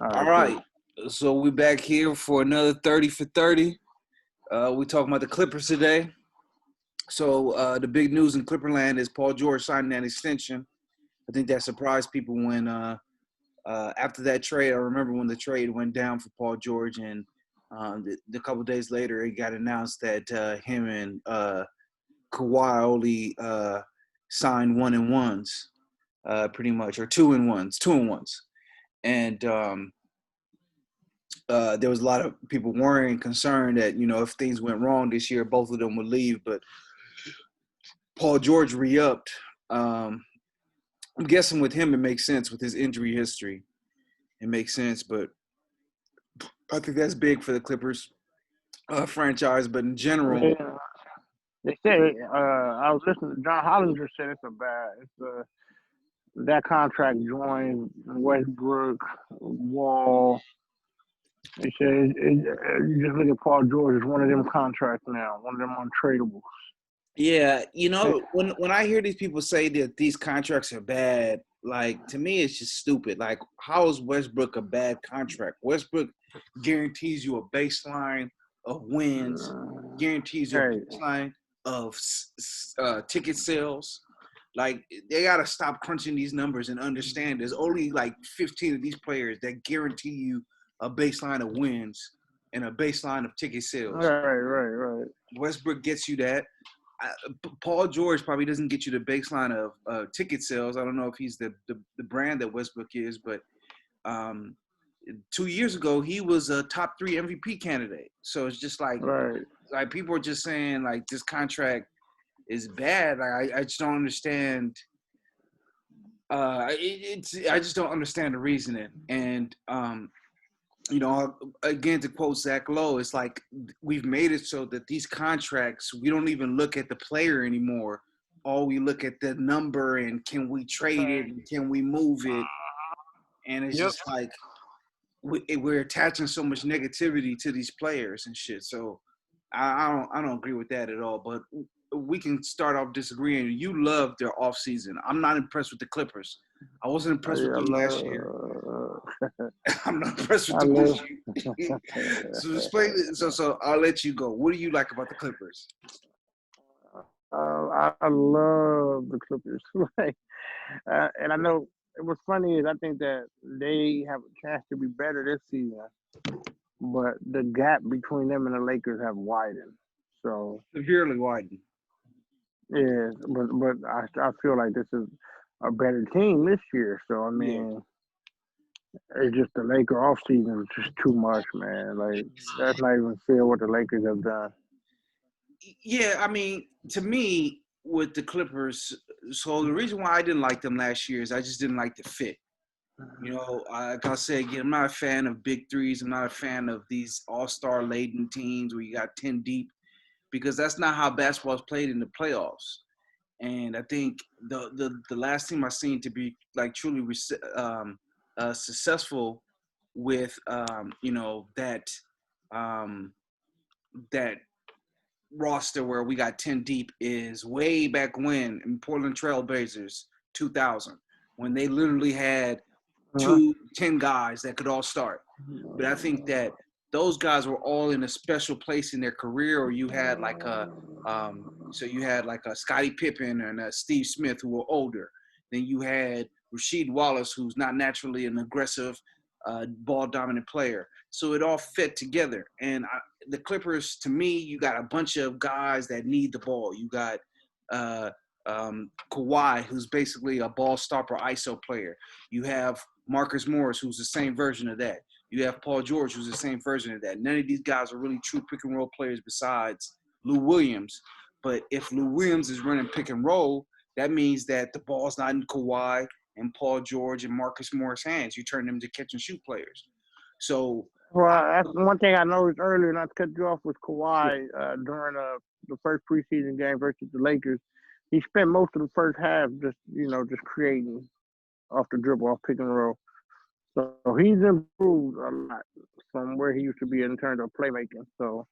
All All right, right. cool. So we're back here for another 30 for 30. We're talking about the Clippers today. So the big news in Clipperland is Paul George signed that extension. I think that surprised people when after that trade. I remember when the trade went down for Paul George, and the couple of days later, it got announced that him and Kawhi only signed 1-and-1s, pretty much, or 2-and-1s, 2-and-1s. And there was a lot of people worrying, concerned that if things went wrong this year, both of them would leave. But Paul George re-upped. I'm guessing with him, it makes sense with his injury history. It makes sense, but I think that's big for the Clippers franchise. But in general, Yeah, they said I was listening to John Hollinger said that contract joins Westbrook, Wall. They said you just look at Paul George as one of them contracts now, one of them untradables. yeah, They, when I hear these people say that these contracts are bad, like to me, it's just stupid. Like, how is Westbrook a bad contract? Westbrook guarantees you a baseline of wins, guarantees you hey, a baseline of ticket sales. Like, they gotta stop crunching these numbers and understand there's only like 15 of these players that guarantee you a baseline of wins and a baseline of ticket sales. right. Westbrook gets you that. Paul George probably doesn't get you the baseline of ticket sales. I don't know if he's the brand that Westbrook is, but um, 2 years ago he was a top 3 MVP candidate. So it's just Right. like people are just saying like this contract is bad. Like, I just don't understand. I just don't understand the reasoning. And again, to quote Zach Lowe, it's like we've made it so that these contracts, we don't even look at the player anymore. All we look at the number and can we trade it and can we move it? And it's Yep. just like we're attaching so much negativity to these players and shit. So I don't agree with that at all. But we can start off disagreeing. You love their off season. I'm not impressed with the Clippers. I wasn't impressed with Yeah, them last year. I'm not impressed with I them this love. year. So explain it. So I'll let you go. What do you like about the Clippers? I love the Clippers. Like, and I know what's funny is I think that they have a chance to be better this season, but the gap between them and the Lakers have widened. So Severely widened. yeah, but I feel like this is a better team this year. So I Yeah. mean, it's just the Laker off season is just too much, man. Like that's not even fair what the Lakers have done. Yeah, I mean, to me, with the Clippers, so the reason why I didn't like them last year is I just didn't like the fit. Like I said again, I'm not a fan of big threes. I'm not a fan of these all-star laden teams where you got 10 deep because that's not how basketball is played in the playoffs. And I think the last team I seen to be like truly successful with um, that roster where we got 10 deep is way back when in Portland Trail Blazers 2000 when they literally had Uh-huh. 2 10 guys that could all start. But I think that those guys were all in a special place in their career, or you had like you had like a Scottie Pippen and a Steve Smith who were older. Then you had Rasheed Wallace, who's not naturally an aggressive, ball dominant player. So it all fit together. And the Clippers, to me, you got a bunch of guys that need the ball. You got uh, Kawhi, who's basically a ball stopper ISO player. You have Marcus Morris, who's the same version of that. You have Paul George, who's the same version of that. None of these guys are really true pick and roll players besides Lou Williams. But if Lou Williams is running pick and roll, that means that the ball's not in Kawhi and Paul George and Marcus Morris' hands. You turn them to catch and shoot players. So, Well, that's one thing I noticed earlier, not to cut you off, with Kawhi during the first preseason game versus the Lakers. He spent most of the first half just creating off the dribble, off pick and roll. So he's improved a lot from where he used to be in terms of playmaking. So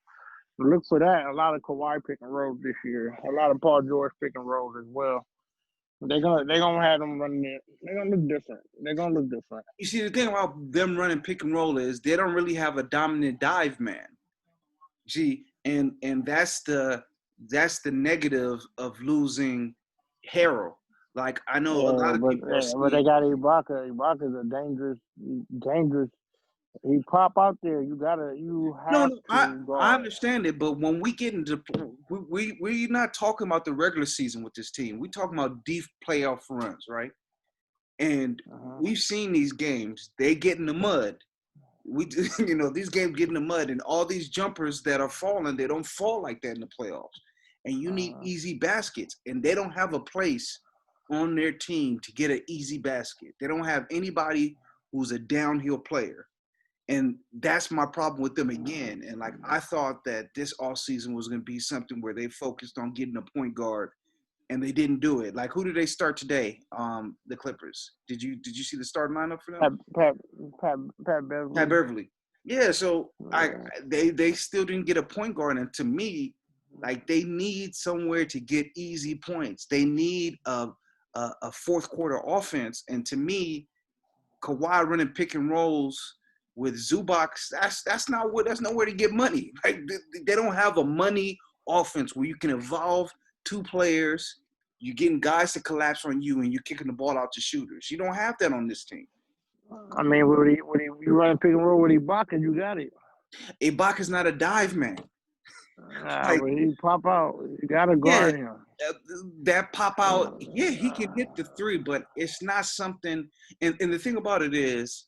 look for that. A lot of Kawhi pick and rolls this year. A lot of Paul George pick and rolls as well. They're gonna have them running it. They're gonna look different. You see, the thing about them running pick and roll is they don't really have a dominant dive man. And that's the negative of losing Harrell. Like I know a lot of people are But they saying, got Ibaka. Ibaka's a dangerous. He pop out there. You have no, to I guard. understand it, but when we get into we're not talking about the regular season with this team. We're talking about deep playoff runs, right? And we've seen these games. They get in the mud. These games get in the mud, and all these jumpers that are falling, they don't fall like that in the playoffs. And you need easy baskets, and they don't have a place on their team to get an easy basket. They don't have anybody who's a downhill player. And that's my problem with them again. And like I thought that this offseason was going to be something where they focused on getting a point guard, and they didn't do it. Like who did they start today? The Clippers. Did you see the starting lineup for them? Pat Beverly. Pat Beverly. Yeah, so they still didn't get a point guard, and to me, like they need somewhere to get easy points. They need a fourth quarter offense, and to me, Kawhi running pick and rolls with Zubac, that's nowhere to get money. Like they don't have a money offense where you can evolve two players, you're getting guys to collapse on you, and you're kicking the ball out to shooters. You don't have that on this team. I mean, when you running pick and roll with Ibaka, you got it. Ibaka's not a dive man. When he pop out, you gotta guard him. That pop out, he can hit the three, but it's not something. And the thing about it is,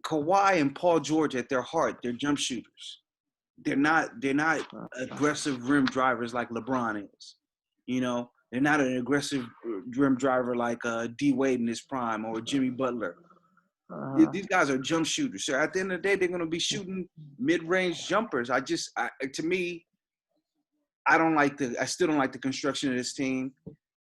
Kawhi and Paul George at their heart, they're jump shooters. They're not aggressive rim drivers like LeBron is. They're not an aggressive rim driver like D Wade in his prime or Jimmy Butler. These guys are jump shooters. So at the end of the day, they're going to be shooting mid-range jumpers. To me, I still don't like the construction of this team.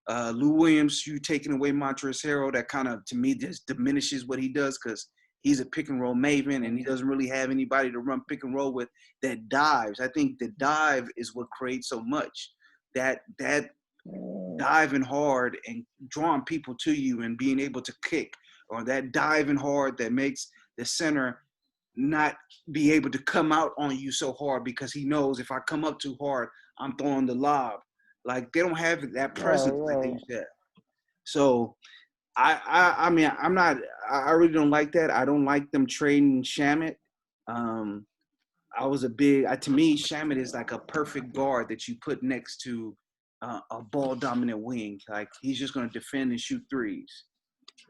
Lou Williams, you taking away Montrezl Harrell, that kind of, to me, just diminishes what he does because he's a pick and roll maven and he doesn't really have anybody to run pick and roll with that dives. I think the dive is what creates so much. That diving hard and drawing people to you and being able to kick, or that diving hard that makes the center not be able to come out on you so hard because he knows if I come up too hard, I'm throwing the lob. Like they don't have that presence like they used to have. So I really don't like that. I don't like them trading Shamet. To me, Shamet is like a perfect guard that you put next to a ball dominant wing. Like he's just going to defend and shoot threes.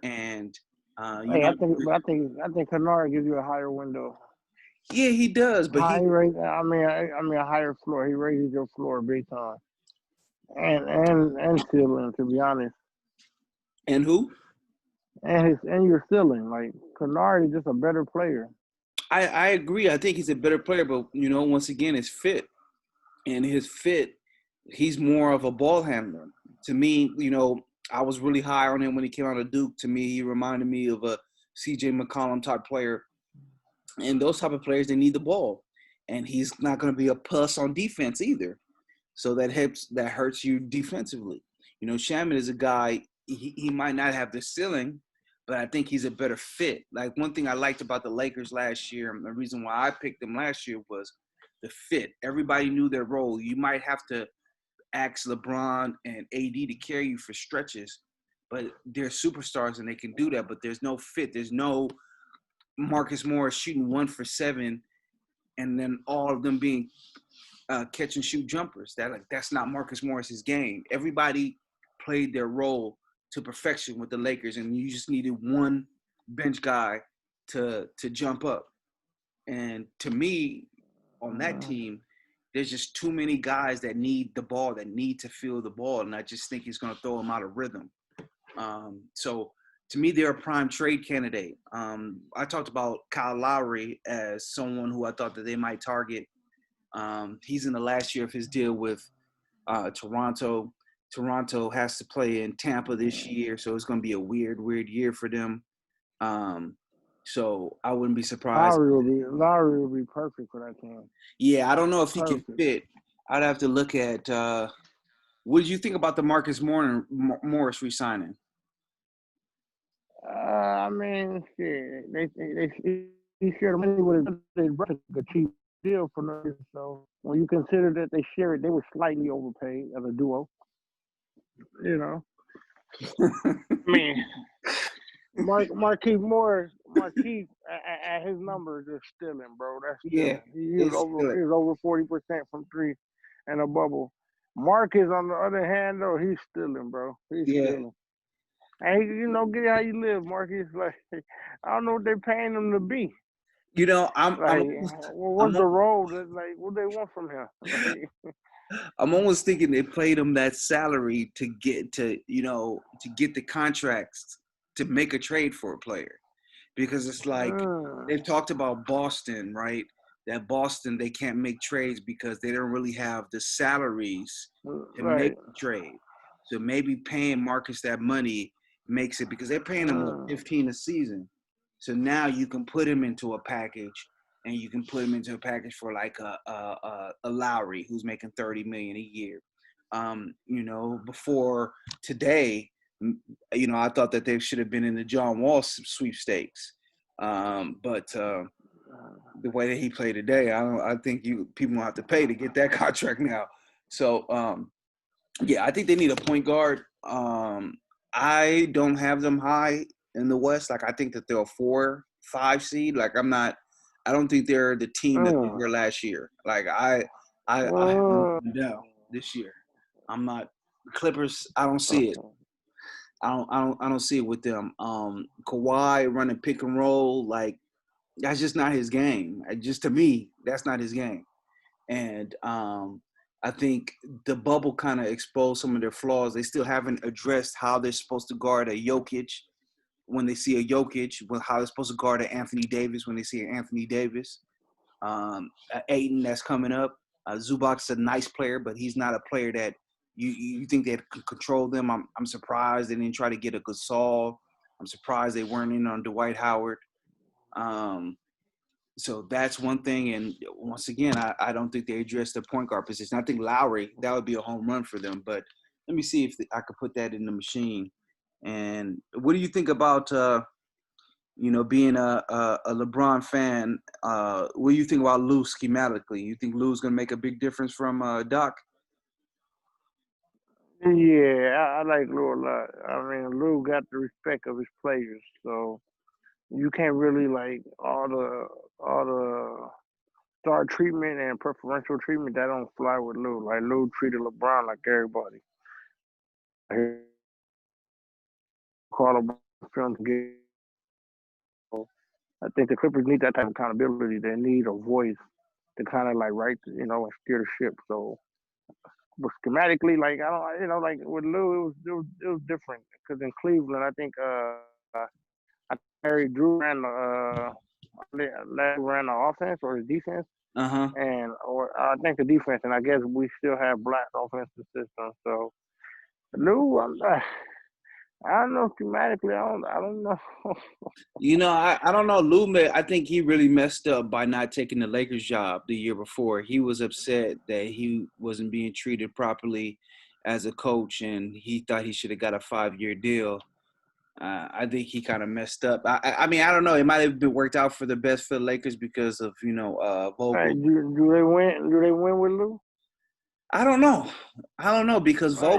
And I think Kennard gives you a higher window. Yeah, he does, but a higher floor. He raises your floor big time, and ceiling, to be honest. And who? And your ceiling. Like Kennard is just a better player. I agree. I think he's a better player, but once again, his fit, he's more of a ball handler. To me, I was really high on him when he came out of Duke. To me, he reminded me of a C.J. McCollum type player. And those type of players, they need the ball. And he's not going to be a plus on defense either. So that hurts you defensively. Shaman is a guy, he might not have the ceiling, but I think he's a better fit. Like one thing I liked about the Lakers last year, and the reason why I picked them last year was the fit. Everybody knew their role. You might have to ask LeBron and AD to carry you for stretches, but they're superstars and they can do that, but there's no fit. There's no Marcus Morris shooting 1 for 7 and then all of them being catch and shoot jumpers. That's not Marcus Morris's game. Everybody played their role to perfection with the Lakers, and you just needed one bench guy to jump up. And to me, on that team, there's just too many guys that need the ball, that need to feel the ball, and I just think he's going to throw them out of rhythm. So to me, they're a prime trade candidate. I talked about Kyle Lowry as someone who I thought that they might target. He's in the last year of his deal with Toronto. Toronto has to play in Tampa this year, so it's going to be a weird year for them. So I wouldn't be surprised. Lowry will be perfect for that team. Yeah, I don't know if he can fit. I'd have to look at What did you think about the Morris re-signing? I mean, shit, he shared the money with his brother, a cheap deal for no reason. So when you consider that they share it, they were slightly overpaid as a duo. You know, I mean, Marquise at his numbers is stealing, bro. That's Yeah, stealing. He was it's good. 40% from three and a bubble. Marcus, on the other hand, though, he's stealing, bro. He's Yeah, stealing. And get how you live, Marcus. Like, I don't know what they're paying him to be. you know, Like, I'm what's the role? Like, what they want from him? Like, I'm almost thinking they played him that salary to get the contracts to make a trade for a player, because it's like they've talked about Boston, right? That Boston, they can't make trades because they don't really have the salaries to make right. the trade. So maybe paying Marcus that money makes it, because they're paying him 15 a season. So now you can put him into a package, and you can put him into a package for like a Lowry who's making $30 million a year. Before today, I thought that they should have been in the John Wall sweepstakes. But the way that he played today, I think people will have to pay to get that contract now. So yeah, I think they need a point guard. I don't have them high in the West. Like, I think that they're a 4-5 seed. Like, I don't think they're the team that they were last year. Like, I have them down this year. I'm not Clippers. I don't see it. I don't see it with them. Kawhi running pick and roll, like, that's just not his game. Just to me, that's not his game. And I think the bubble kind of exposed some of their flaws. They still haven't addressed how they're supposed to guard a Jokic when they see a Jokic, how they're supposed to guard an Anthony Davis when they see an Anthony Davis. Ayton, that's coming up. Zubac's a nice player, but he's not a player that you think they can control them. I'm surprised they didn't try to get a Gasol. I'm surprised they weren't in on Dwight Howard. So that's one thing. And once again, I don't think they addressed the point guard position. I think Lowry, that would be a home run for them. But let me see if I could put that in the machine. And what do you think about, being a LeBron fan? What do you think about Lue schematically? You think Lue's going to make a big difference from Doc? Yeah, I like Lou a lot. I mean, Lou got the respect of his players, so you can't really like all the star treatment and preferential treatment that don't fly with Lou. Like Lou treated LeBron like everybody. He called LeBron film to get. I think the Clippers need that type of accountability. They need a voice to kind of like and steer the ship. So, but schematically, like I don't, like with Lou, it was different because in Cleveland, I think I think Harry Drew ran the offense or the defense, Uh-huh. or I think the defense, and I guess we still have black offensive system. So Lou, I don't know schematically. I don't know. I don't know. I think he really messed up by not taking the Lakers job the year before. He was upset that he wasn't being treated properly as a coach, and he thought he should have got a 5-year deal. I think he kind of messed up. I mean, I don't know. It might have been worked out for the best for the Lakers because of, Hey, Vogel. do they win? Do they win with Lou? I don't know. Because Right.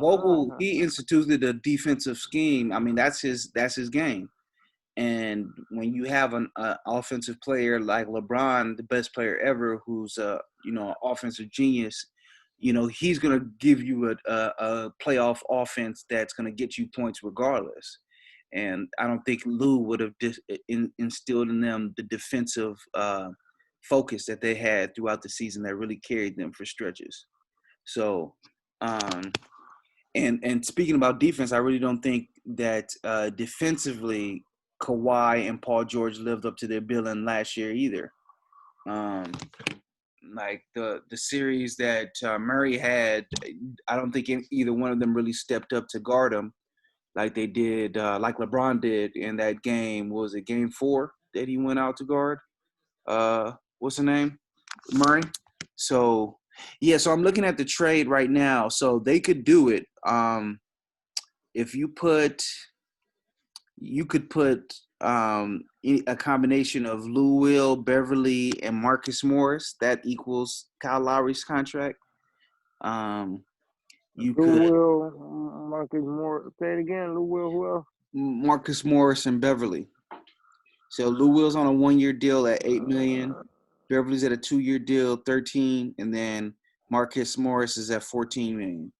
Vogel, he instituted a defensive scheme. I mean, that's his game. And when you have an offensive player like LeBron, the best player ever, who's an offensive genius, he's going to give you a playoff offense that's going to get you points regardless. And I don't think Lou would have instilled in them the defensive focus that they had throughout the season that really carried them for stretches. So, and speaking about defense, I really don't think that defensively Kawhi and Paul George lived up to their billing last year either. Like the series that Murray had, I don't think either one of them really stepped up to guard him like they did, like LeBron did in that game. Was it game 4 that he went out to guard? What's the name? Murray. So Yeah, so I'm looking at the trade right now. So they could do it. If you could put a combination of Lou Will, Beverly, and Marcus Morris. That equals Kyle Lowry's contract. Um, you Lou could Will, Marcus Moore. Say it again. Lou Will, who else? Marcus Morris and Beverly. So Lou Will's on a 1-year deal at $8 million. Beverly's at a 2-year deal, 13, and then Marcus Morris is at 14 million.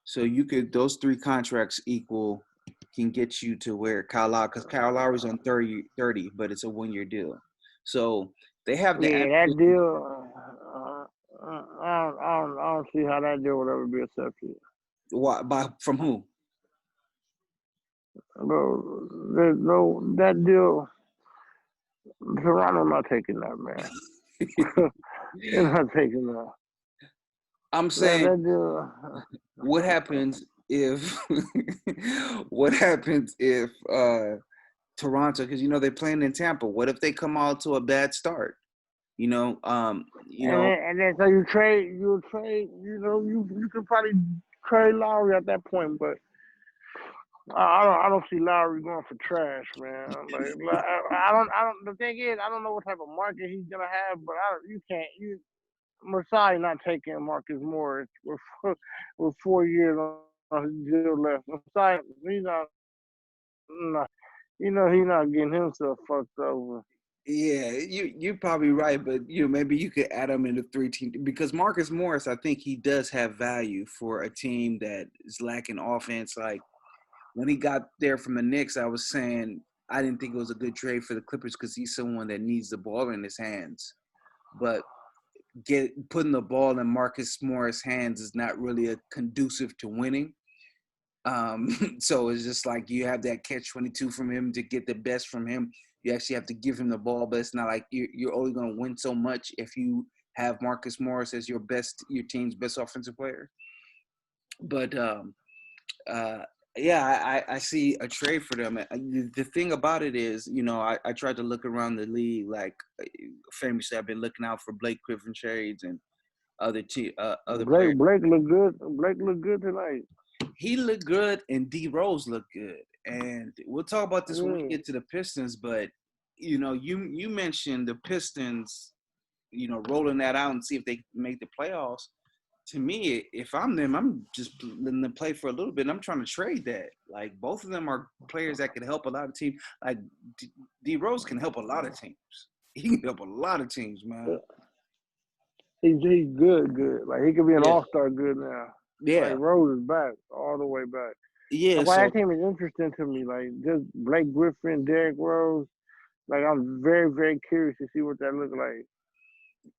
So you could those three contracts can get you to where Kyle Lowry, because Kyle Lowry's on 30, but it's a 1-year deal. So they have the Yeah, that deal. I don't see how that deal would ever be accepted. from who? Bro, there's no that deal. Toronto not taking that, man. They're not taking that. I'm saying, That deal. what happens if what happens if Toronto, because they're playing in Tampa. What if they come out to a bad start? And then so you trade. You can probably trade Lowry at that point, but I don't see Lowry going for trash, man. Like I don't. The thing is, I don't know what type of market he's gonna have, but you can't. Masai not taking Marcus Morris with 4 years on his deal left. Masai, he's not. He's not getting himself fucked over. Yeah, you're probably right, but maybe you could add him into 3 team, because Marcus Morris, I think he does have value for a team that is lacking offense. Like when he got there from the Knicks, I was saying I didn't think it was a good trade for the Clippers because he's someone that needs the ball in his hands. But putting the ball in Marcus Morris' hands is not really a conducive to winning. So it's just like you have that catch-22 from him. To get the best from him, you actually have to give him the ball, but it's not like you're only going to win so much if you have Marcus Morris as your team's best offensive player. But yeah, I see a trade for them. The thing about it is, I tried to look around the league, like famously, I've been looking out for Blake Griffin trades and other players. Blake look good. Blake look good tonight. He looked good, and D Rose looked good. And we'll talk about this when we Yeah. get to the Pistons. But you mentioned the Pistons, rolling that out and see if they make the playoffs. To me, if I'm them, I'm just letting them play for a little bit. And I'm trying to trade that. Like both of them are players that can help a lot of teams. Like D Rose can help a lot of teams. He can help a lot of teams, man. He's good. Like he could be an Yeah. all-star good now. Yeah. Like Rose is back, all the way back. Yeah. That's why So that team is interesting to me. Like just Blake Griffin, Derrick Rose. Like I'm very, very curious to see what that looks like.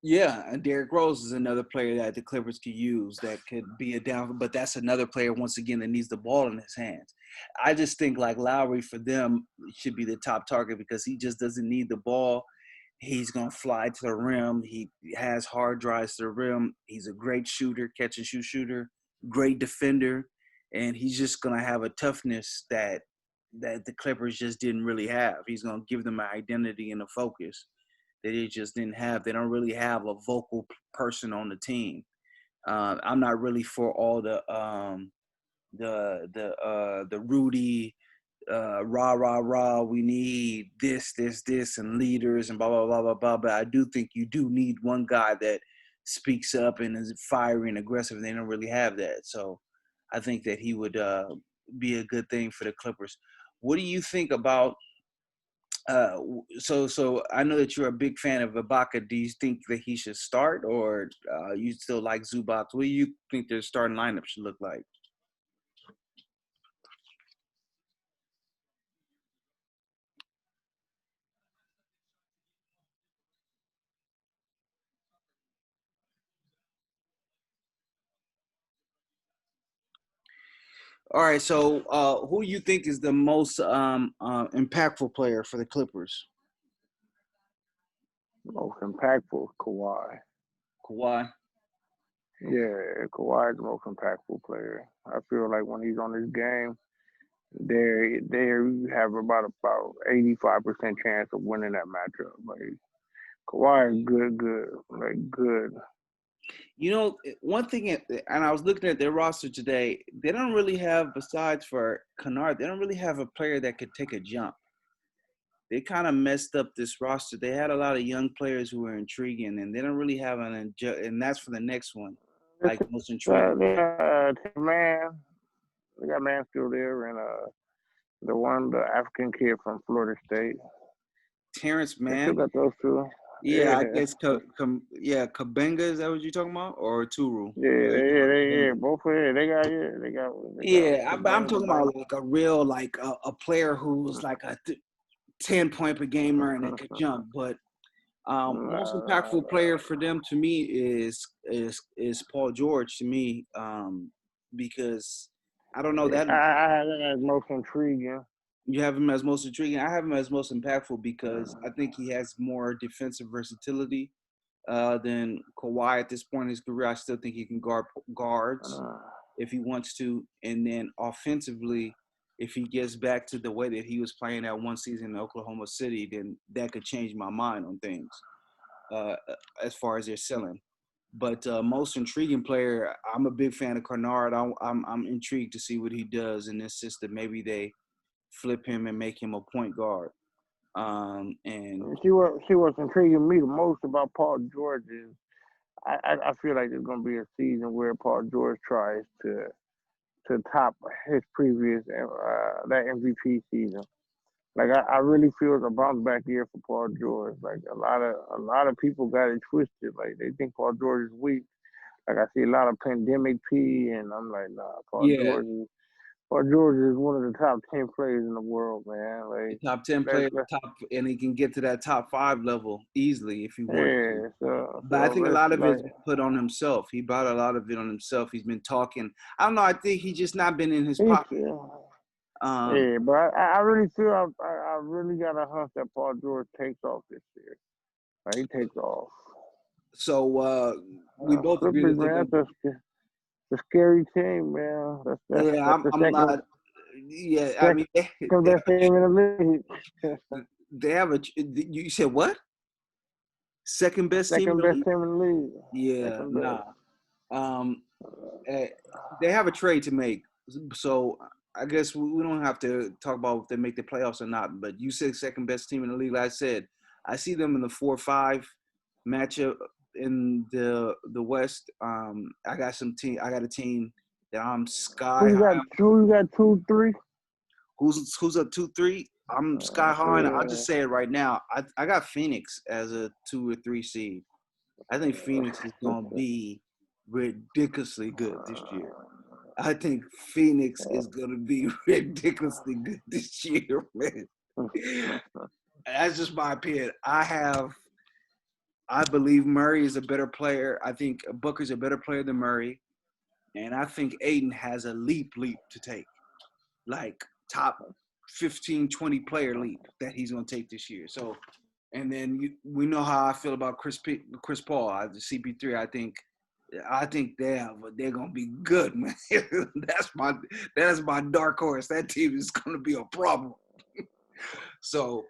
yeah, and Derrick Rose is another player that the Clippers could use that could be a down, but that's another player once again that needs the ball in his hands. I just think like Lowry for them should be the top target because he just doesn't need the ball. He's gonna fly to the rim. He has hard drives to the rim. He's a great shooter, catch and shoot shooter, great defender, and he's just gonna have a toughness that the Clippers just didn't really have. He's gonna give them an identity and a focus that they just didn't have. They don't really have a vocal person on the team. I'm not really for all the Rudy rah rah rah. We need this and leaders and blah blah blah blah blah. But I do think you do need one guy that speaks up and is fiery and aggressive. And they don't really have that. So I think that he would be a good thing for the Clippers. What do you think about? So I know that you're a big fan of Ibaka. Do you think that he should start, or you still like Zubac? What do you think their starting lineup should look like? All right. So who do you think is the most impactful player for the Clippers? Most impactful, Kawhi. Kawhi. Yeah, Kawhi is the most impactful player. I feel like when he's on his game, there you have about 85% chance of winning that matchup. Like Kawhi is good, like good. You know, one thing, and I was looking at their roster today. They don't really have, besides for Kennard, they don't really have a player that could take a jump. They kind of messed up this roster. They had a lot of young players who were intriguing, and they don't really have and that's for the next one, like most intriguing. Man, we got man still there, and the African kid from Florida State. Terrence They still Mann. got those two. Yeah, I guess Kabenga, is that what you're talking about, or Turu? Both of them. Yeah, I'm talking Bang. about like a real like a player who's like a 10 point per gamer and that could jump. But most impactful player for them to me is Paul George to me, because I don't know that I have that as most intriguing. you have him as most intriguing. I have him as most impactful because I think he has more defensive versatility than Kawhi at this point in his career. I still think he can guard guards if he wants to, and then offensively, if he gets back to the way that he was playing that one season in Oklahoma City, then that could change my mind on things as far as their selling. But most intriguing player, I'm a big fan of Kennard. I'm intrigued to see what he does in this system. Maybe they flip him and make him a point guard. And see what's intriguing me the most about Paul George is I feel like there's gonna be a season where Paul George tries to top his previous that MVP season. Like I really feel it's a bounce back year for Paul George. Like a lot of people got it twisted. Like they think Paul George is weak. Like I see a lot of pandemic P, and I'm like, nah, yeah, Paul George is one of the top 10 players in the world, man. Like top 10 player, and he can get to that top 5 level easily if he wants to. yeah. But I think a lot of Like it's been put on himself. He brought a lot of it on himself. He's been talking. I don't know. I think he just not been in his pocket. Yeah, but I really feel I really got a hunch that Paul George takes off this year. Like, he takes off. So we both agree Clippers, that they're man, going to. that's a scary team, man. Yeah, That's the I'm second, not. Yeah, I mean, second best team in the league. they have a. You said what? Second best team in Second the best league? team in the league. Yeah, Second best. nah. Eh, they have a trade to make, so I guess we don't have to talk about if they make the playoffs or not. But you said second best team in the league. Like I said, I see them in the 4-5 matchup in the West. I got a team that I'm sky high. Who you got 2-3? Who's up 2-3? I'm sky high, and I'll Yeah. just say it right now. I got Phoenix as a 2 or 3 seed. I think Phoenix is gonna be ridiculously good this year. I think Phoenix is gonna be ridiculously good this year, man. That's just my opinion. I believe Murray is a better player. I think Booker's a better player than Murray, and I think Aiden has a leap to take, like top 15, 20 player leap that he's gonna take this year. So, and then we know how I feel about Chris Paul, the CP3. I think they're gonna be good, man. That's my dark horse. That team is gonna be a problem. So,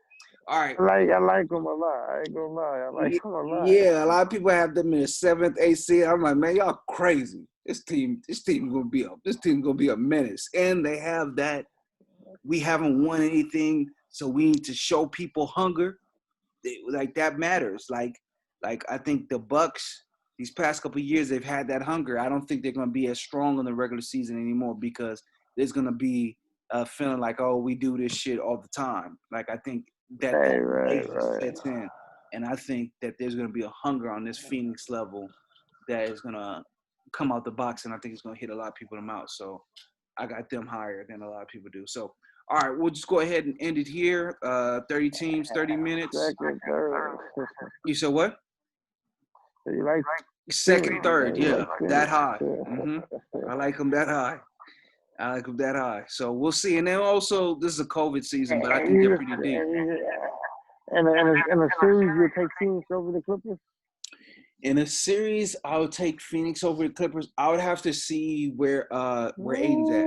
all right. I like him a lot. I ain't gonna lie. I like him a lot. Yeah, a lot of people have them in the 7th, 8th seed. I'm like, man, y'all crazy. This team gonna be a menace. And they have that. We haven't won anything, so we need to show people hunger. Like that matters. Like I think the Bucks these past couple of years they've had that hunger. I don't think they're going to be as strong in the regular season anymore because there's going to be a feeling like, oh, we do this shit all the time. Like I think that right. sets in, and I think that there's going to be a hunger on this Phoenix level that is going to come out the box, and I think it's going to hit a lot of people in the mouth. So I got them higher than a lot of people do. So. All right, we'll just go ahead and end it here. 30 teams, 30 minutes. Second, third. You said what? You like second, third, yeah, like that high. I like them that high. So we'll see. And then also, this is a COVID season, but I think they're pretty deep. In a series, you'll take Phoenix over the Clippers? In a series, I would take Phoenix over the Clippers. I would have to see where Aiden's at.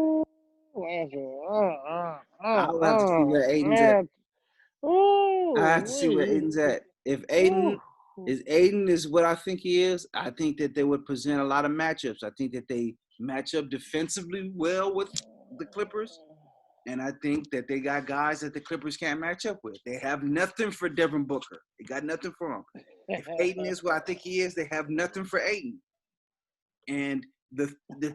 I would have to see where Aiden's at. I have to see where Aiden's at. If Aiden Is Aiden is what I think he is. I think that they would present a lot of matchups. I think that they match up defensively well with the Clippers. And I think that they got guys that the Clippers can't match up with. They have nothing for Devin Booker. They got nothing for him. If Aiden is what I think he is, they have nothing for Aiden. And the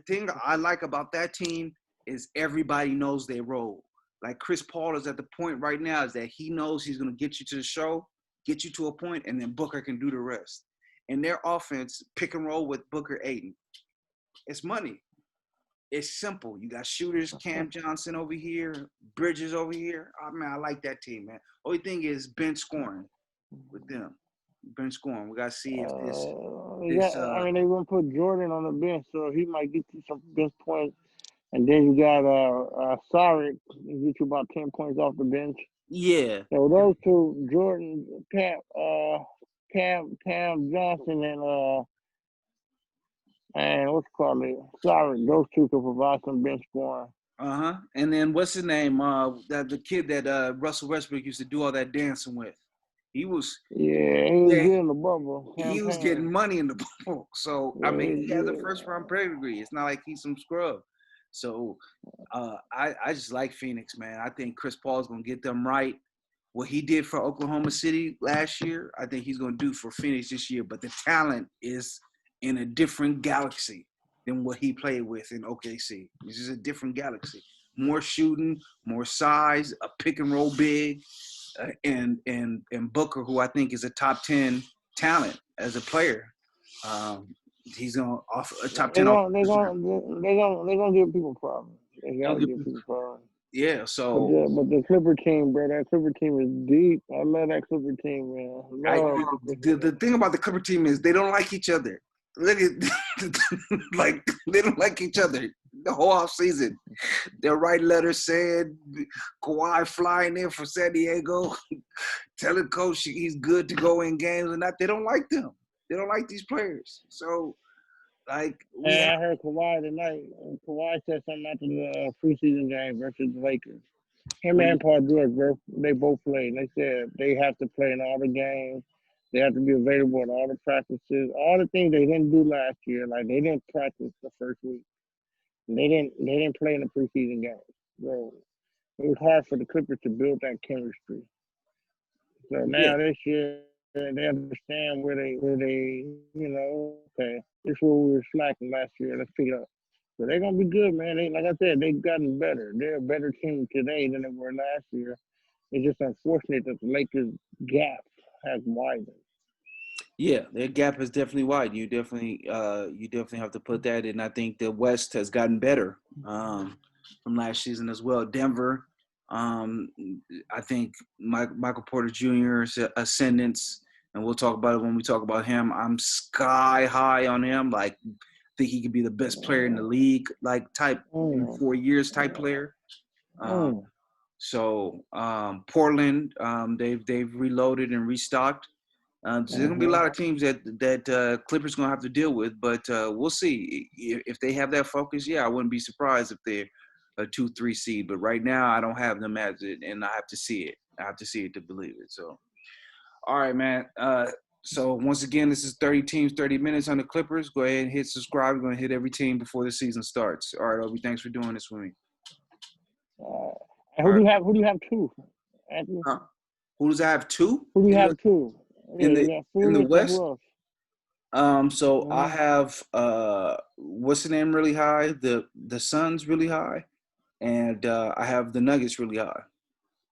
thing I like about that team is everybody knows their role. Like Chris Paul is at the point right now is that he knows he's going to get you to the show, get you to a point, and then Booker can do the rest. And their offense, pick and roll with Booker, Aiden. It's money. It's simple. You got shooters, Cam Johnson over here, Bridges over here. I mean, I like that team, man. Only thing is bench scoring with them. Bench scoring. We got to see if this I mean, they gonna put Jordan on the bench, so he might get you some bench points. And then you got Sarek, get you about 10 points off the bench. Yeah. So those two, Jordan, Cam Johnson, and what's called it, Sarek, those two could provide some bench scoring. And then what's his name? The kid that Russell Westbrook used to do all that dancing with. He was good in the bubble. He was getting money in the bubble. So I mean, he has a first round pedigree. It's not like he's some scrub. So I just like Phoenix, man. I think Chris Paul is gonna get them right. What he did for Oklahoma City last year, I think he's gonna do for Phoenix this year. But the talent is in a different galaxy than what he played with in OKC. This is a different galaxy. More shooting, more size, a pick and roll big. And Booker, who I think is a top 10 talent as a player, he's gonna offer a top 10. They're gonna give people problems. They gotta give people problems. Yeah. So, but the Clipper team, bro, that Clipper team is deep. I love that Clipper team, man. The thing about the Clipper team is they don't like each other. Look at like they don't like each other the whole off season. They'll write letters saying Kawhi flying in from San Diego, telling coach he's good to go in games and that. They don't like them. They don't like these players. So, like, I heard Kawhi tonight. Kawhi said something after the preseason game versus the Lakers. Him and Paul George, bro, they both played. They said they have to play in all the games. They have to be available in all the practices, all the things they didn't do last year. Like they didn't practice the first week. They didn't play in the preseason games. So it was hard for the Clippers to build that chemistry. So now this year they understand where they okay, this is where we were slacking last year. Let's pick it up. So they're gonna be good, man. Like I said, they've gotten better. They're a better team today than they were last year. It's just unfortunate that the Lakers' gap has widened. Yeah, their gap has definitely widened. You definitely have to put that in. I think the West has gotten better from last season as well. Denver, I think Michael Porter Jr.'s ascendance, and we'll talk about it when we talk about him. I'm sky high on him. Like, I think he could be the best player in the league, like type in 4 years type player. So Portland, they've reloaded and restocked. So there's gonna be a lot of teams that Clippers gonna have to deal with, but we'll see if they have that focus. Yeah, I wouldn't be surprised if they're a 2-3 seed, but right now I don't have them as it, and I have to see it. I have to see it to believe it. So, all right, man. So once again, this is 30 teams, 30 minutes on the Clippers. Go ahead and hit subscribe. We're gonna hit every team before the season starts. All right, Obi, thanks for doing this with me. Who do you have two, Anthony? Who does I have two? Who do you have two? In the West? So I have what's the name really high? The Suns really high, and I have the Nuggets really high.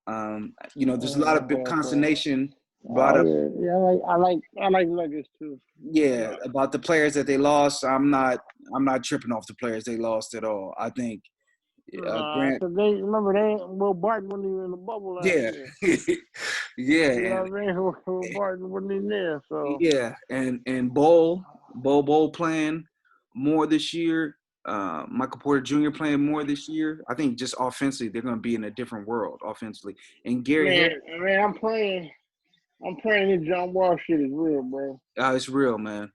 There's a lot of big consternation brought up. Yeah, I like Nuggets too. Yeah, about the players that they lost. I'm not tripping off the players they lost at all. I think Grant. Will Barton wasn't even in the bubble last year. Yeah. You know what I mean? Will Barton wasn't even there. So yeah, and Bo playing more this year. Michael Porter Jr. playing more this year. I think just offensively, they're going to be in a different world offensively. And Gary, I'm praying this John Wall shit is real, bro. It's real, man.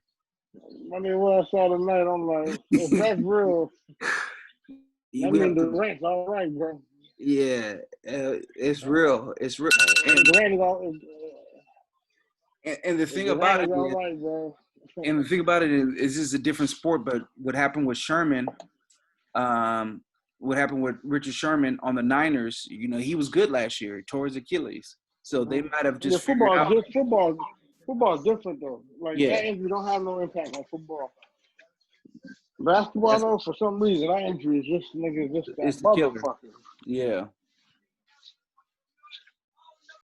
I mean, what I saw tonight, I'm like, if that's real. I mean, the rent's all right, bro. Yeah, it's real. It's real. And Grant is all. And the thing about it is, and the thing about it is this is a different sport. But what happened with Sherman, what happened with Richard Sherman on the Niners? You know, he was good last year. He tore his Achilles, so they might have just figured out. Football's different though. Like that injury don't have no impact on football. Basketball though, for some reason, that injury is just niggas just that it's the killer. motherfucker. Yeah.